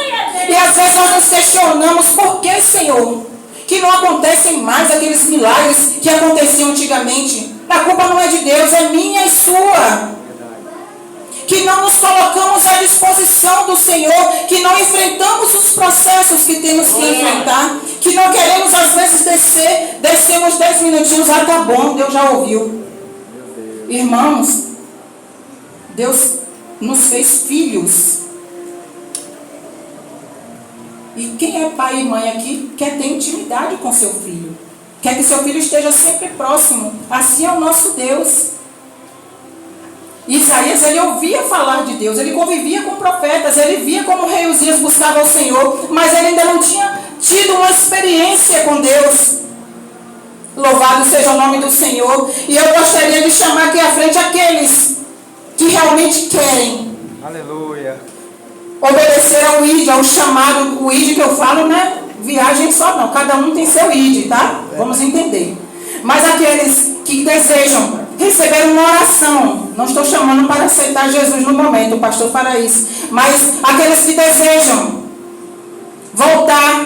E às vezes nós nos questionamos, por que, Senhor, que não acontecem mais aqueles milagres que aconteciam antigamente? A culpa não é de Deus, é minha e sua. Que não nos colocamos à disposição do Senhor, que não enfrentamos os processos que temos que enfrentar, que não queremos às vezes descemos 10 minutinhos, tá bom, Deus já ouviu. Irmãos, Deus nos fez filhos. E quem é pai e mãe aqui quer ter intimidade com seu filho, quer que seu filho esteja sempre próximo. Assim é o nosso Deus. Isaías, ele ouvia falar de Deus, ele convivia com profetas, ele via como o rei Uzias buscava o Senhor, mas ele ainda não tinha tido uma experiência com Deus. Louvado seja o nome do Senhor. E eu gostaria de chamar aqui à frente aqueles que realmente querem. Aleluia. Obedecer ao ID, ao chamado. O ID que eu falo não é viagem só não, cada um tem seu ID, tá? Vamos entender. Mas aqueles que desejam receber uma oração, não estou chamando para aceitar Jesus no momento, o pastor fará isso, mas aqueles que desejam voltar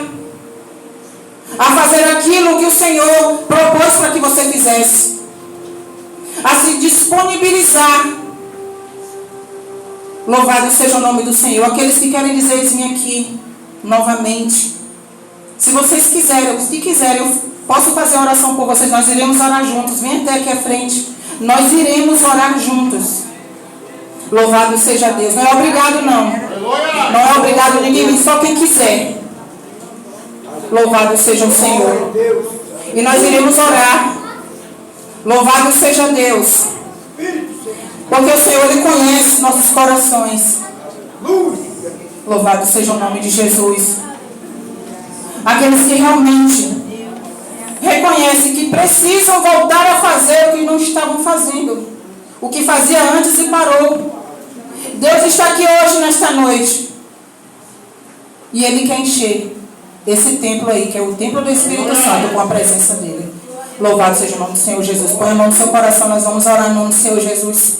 a fazer aquilo que o Senhor propôs para que você fizesse, a se disponibilizar. Louvado seja o nome do Senhor. Aqueles que querem dizer, eis-me aqui novamente. Se vocês quiserem, se quiserem, eu posso fazer oração por vocês. Nós iremos orar juntos. Vem até aqui à frente. Nós iremos orar juntos. Louvado seja Deus. Não é obrigado, não. Não é obrigado ninguém, só quem quiser. Louvado seja o Senhor. E nós iremos orar. Louvado seja Deus. Porque o Senhor, Ele conhece nossos corações. Louvado seja o nome de Jesus. Aqueles que realmente reconhecem que precisam voltar a fazer o que não estavam fazendo, o que fazia antes e parou. Deus está aqui hoje, nesta noite, e Ele quer encher esse templo aí, que é o templo do Espírito Santo, com a presença dEle. Louvado seja o nome do Senhor Jesus. Põe a mão no seu coração, nós vamos orar no nome do Senhor Jesus.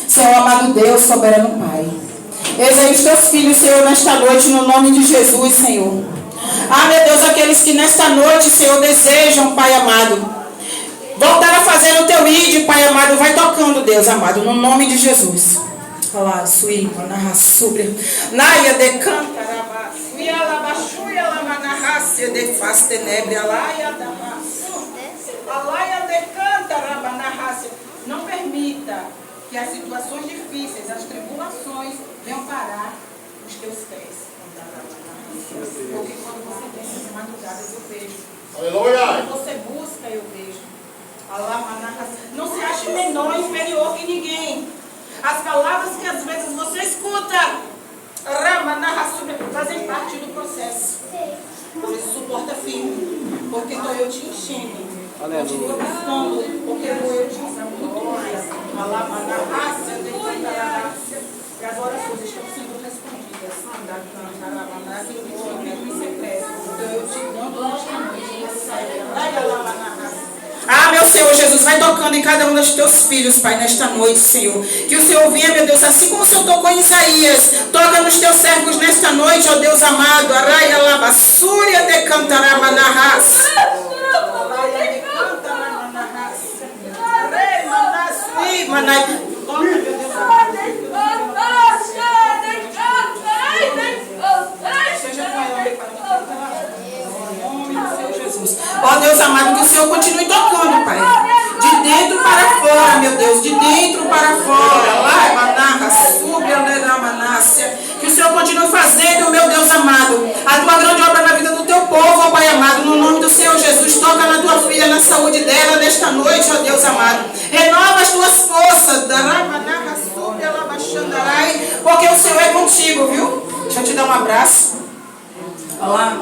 Senhor amado Deus, soberano Pai, eis aí os teus filhos, Senhor, nesta noite, no nome de Jesus, Senhor. Ah, meu Deus, aqueles que nesta noite, Senhor, desejam, Pai amado, voltar a fazer o teu ID, Pai amado, vai tocando, Deus amado, no nome de Jesus. Olá, suíma, narra sobre, naia de canta, suia labaxuia, lamanarracia de faz tenebre, alaia da maçu, alaia de canta, rabanarracia. Não permita que as situações difíceis, as tribulações, venham parar os teus pés. Porque quando você vem nas madrugadas, eu vejo. Aleluia! Quando você busca, eu vejo. Não se ache menor, inferior que ninguém. As palavras que às vezes você escuta fazem parte do processo. Por isso, suporta firme. Porque estou eu te enchendo. Continua buscando, porque estou eu te enchendo muito mais. E as orações estão sendo respondidas. Aquilo que te quero em secreto. Então eu te dando nesta noite. Ah, meu Senhor Jesus, vai tocando em cada um dos teus filhos, Pai, nesta noite, Senhor. Que o Senhor venha, meu Deus, assim como o Senhor tocou em Isaías. Toca nos teus servos nesta noite, ó Deus amado. Araia labassúria de cantarabanarras. Ó Deus amado, que o Senhor continue tocando, Pai. De dentro para fora, meu Deus, de dentro para fora. Lá, manarra, sube, manácia. Que o Senhor continue fazendo, meu Deus amado, a tua grande obra na vida do teu povo, ó Pai amado, no nome do Senhor Jesus. Toca na tua filha, na saúde dela nesta noite, ó Deus amado. Renova as tuas forças, porque o Senhor é contigo, viu? Deixa eu te dar um abraço. Olá,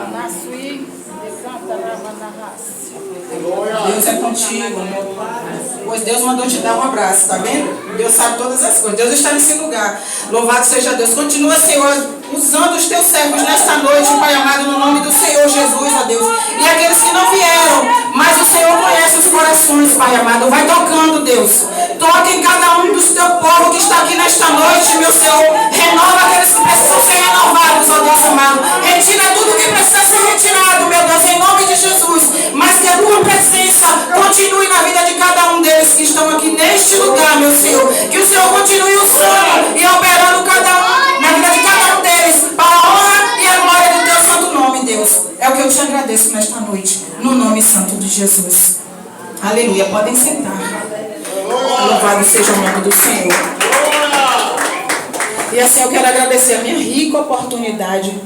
Deus é contigo, meu Pai. Pois Deus mandou te dar um abraço, tá vendo? Deus sabe todas as coisas. Deus está nesse lugar. Louvado seja Deus. Continua, Senhor, usando os teus servos nesta noite, Pai amado, no nome do Senhor Jesus, ó Deus. E aqueles que não vieram, mas o Senhor conhece os corações, Pai amado. Vai tocando, Deus. Toca em cada um dos teus povos que está aqui nesta noite, meu Senhor. Renova aqueles que precisam ser renovados, ó Deus amado. Retira tudo que precisa ser retirado, meu Deus, em nome de Jesus. Mas que a tua presença continue na vida de cada um deles que estão aqui neste lugar, meu Senhor. Que o Senhor continue usando e operando na vida de cada um deles, para a honra e a glória do teu santo nome, Deus. É o que eu te agradeço nesta noite, no nome santo de Jesus. Aleluia. Podem sentar. Louvado seja o nome do Senhor. E assim eu quero agradecer a minha rica oportunidade.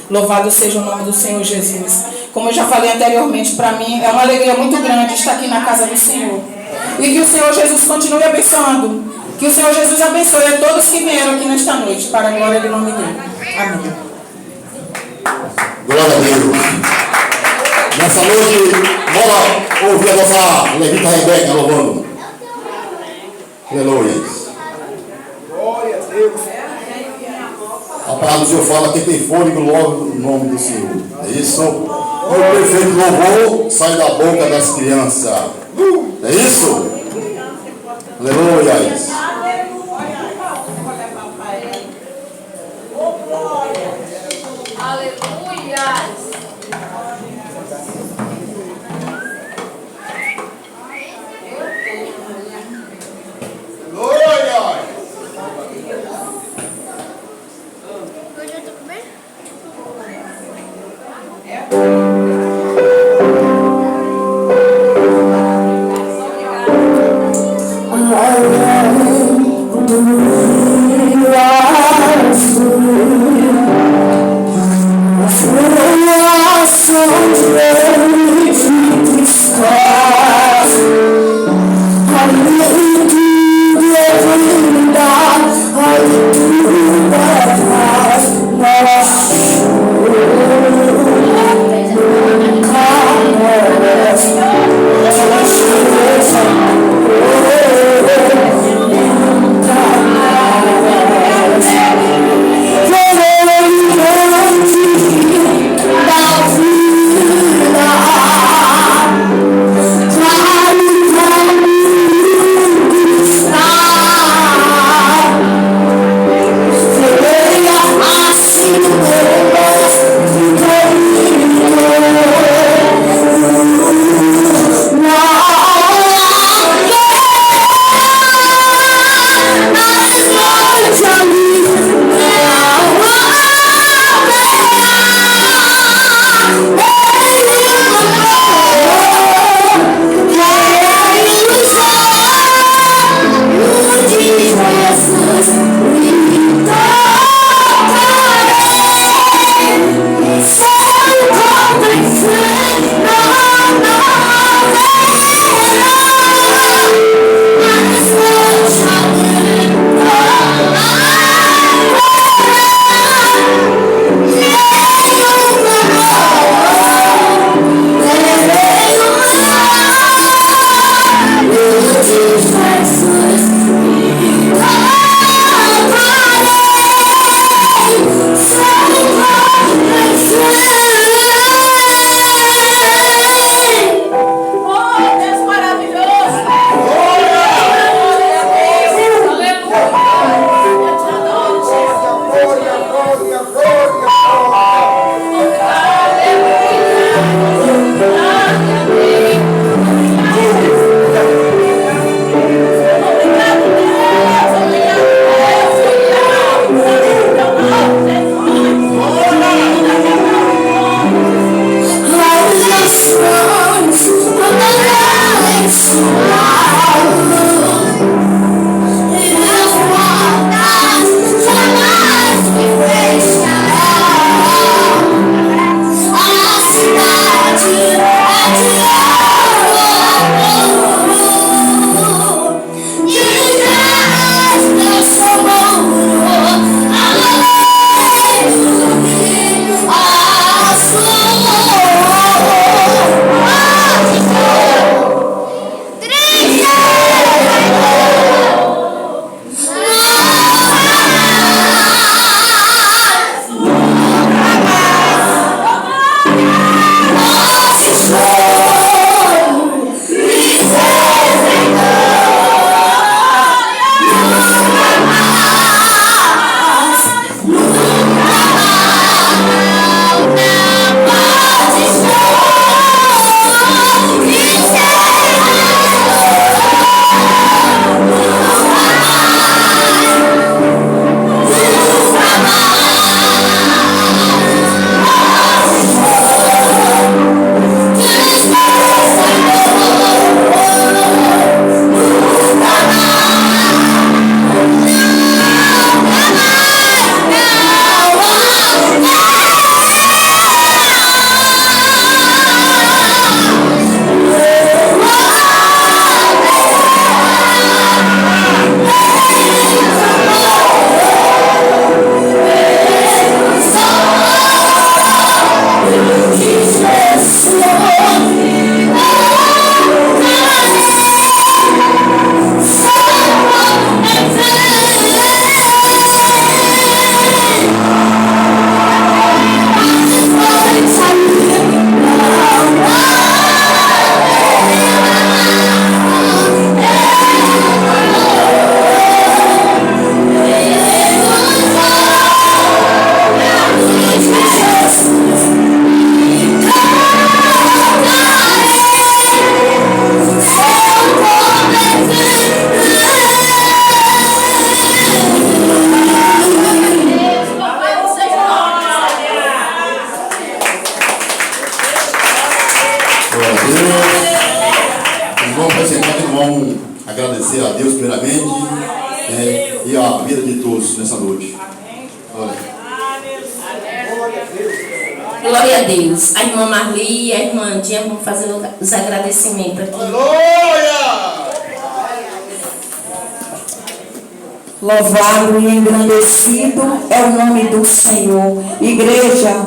Louvado seja o nome do Senhor Jesus. Como eu já falei anteriormente, para mim é uma alegria muito grande estar aqui na casa do Senhor. E que o Senhor Jesus continue abençoando. Que o Senhor Jesus abençoe a todos que vieram aqui nesta noite, para a glória do nome dele. Amém. Glória a Deus. Nessa noite, bora ouvir a nossa levita Rebeca louvando. Aleluia. Glória a Deus. A palavra do Senhor fala que tem fôlego logo no nome do Senhor. É isso? E o perfeito louvor sai da boca das crianças. É isso? Aleluia. agradecer a Deus primeiramente e a vida de todos nessa noite. Olha. Glória a Deus. A irmã Marli e a irmã Andinha vão fazer os agradecimentos aqui. Glória! Louvado e engrandecido é o nome do Senhor. Igreja,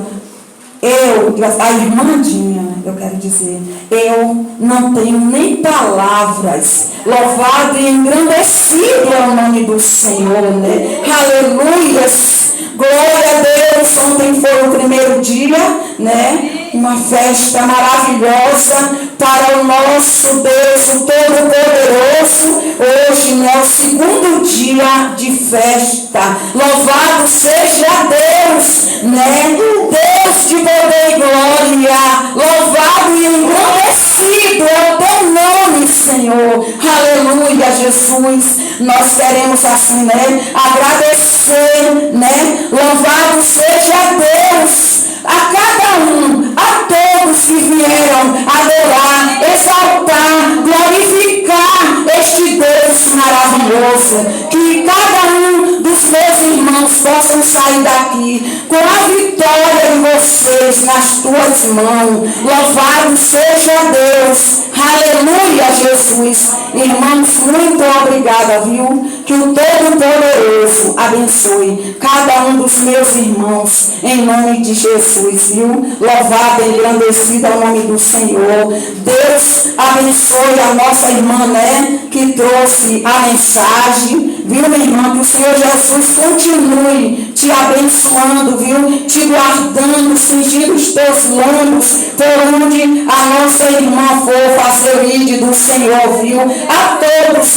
a irmã Andinha, eu quero dizer, eu não tenho nem palavras. Louvado e engrandecido é o nome do Senhor, né? Aleluias! Glória a Deus. Ontem foi o primeiro dia, né? Uma festa maravilhosa para o nosso Deus, o Todo-Poderoso. Hoje, né, é o segundo dia de festa. Louvado seja Deus, né? Deus de poder e glória. Louvado e engrandecido é o teu nome, Senhor. Aleluia, Jesus. Nós queremos assim, né? Agradecer, né? Louvado seja Deus a cada um, a todos que vieram adorar, exaltar, glorificar este Deus maravilhoso. Que cada um dos meus irmãos possam sair daqui com a vitória de vocês nas tuas mãos. Louvado seja Deus. Aleluia, Jesus. Irmãos, muito obrigada, viu? Que o Todo-Poderoso abençoe cada um dos meus irmãos, em nome de Jesus, viu? Louvado e engrandecido é o nome do Senhor. Deus abençoe a nossa irmã, né? Que trouxe a mensagem, viu, minha irmã? Que o Senhor Jesus continue te abençoando, viu? Te guardando, cingindo os teus lombos, por onde a nossa irmã for fazer o ídolo do Senhor, viu? A todos,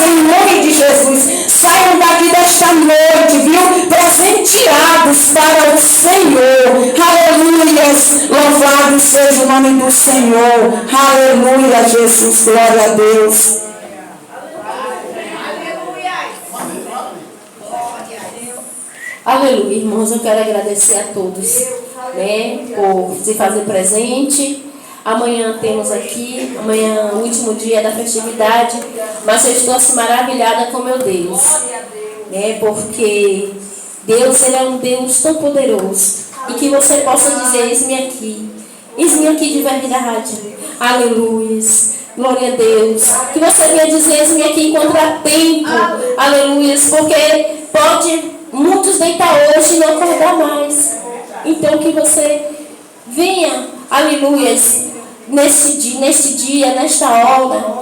em nome de Jesus, saiam daqui desta noite, viu? Presenteados para o Senhor. Aleluias, louvado seja o nome do Senhor. Aleluia, Jesus, glória a Deus. Aleluia, irmãos, eu quero agradecer a todos, né, por se fazer presente. Amanhã temos aqui, amanhã o último dia da festividade, mas eu estou assim maravilhada com meu Deus, né, porque Deus, Ele é um Deus tão poderoso, e que você possa dizer, eis-me aqui de verdade, aleluia, glória a Deus, que você venha dizer, eis-me aqui enquanto há tempo, aleluia, porque pode muitos deitar hoje e não acordar mais, então que você venha, aleluia, neste dia, nesta hora,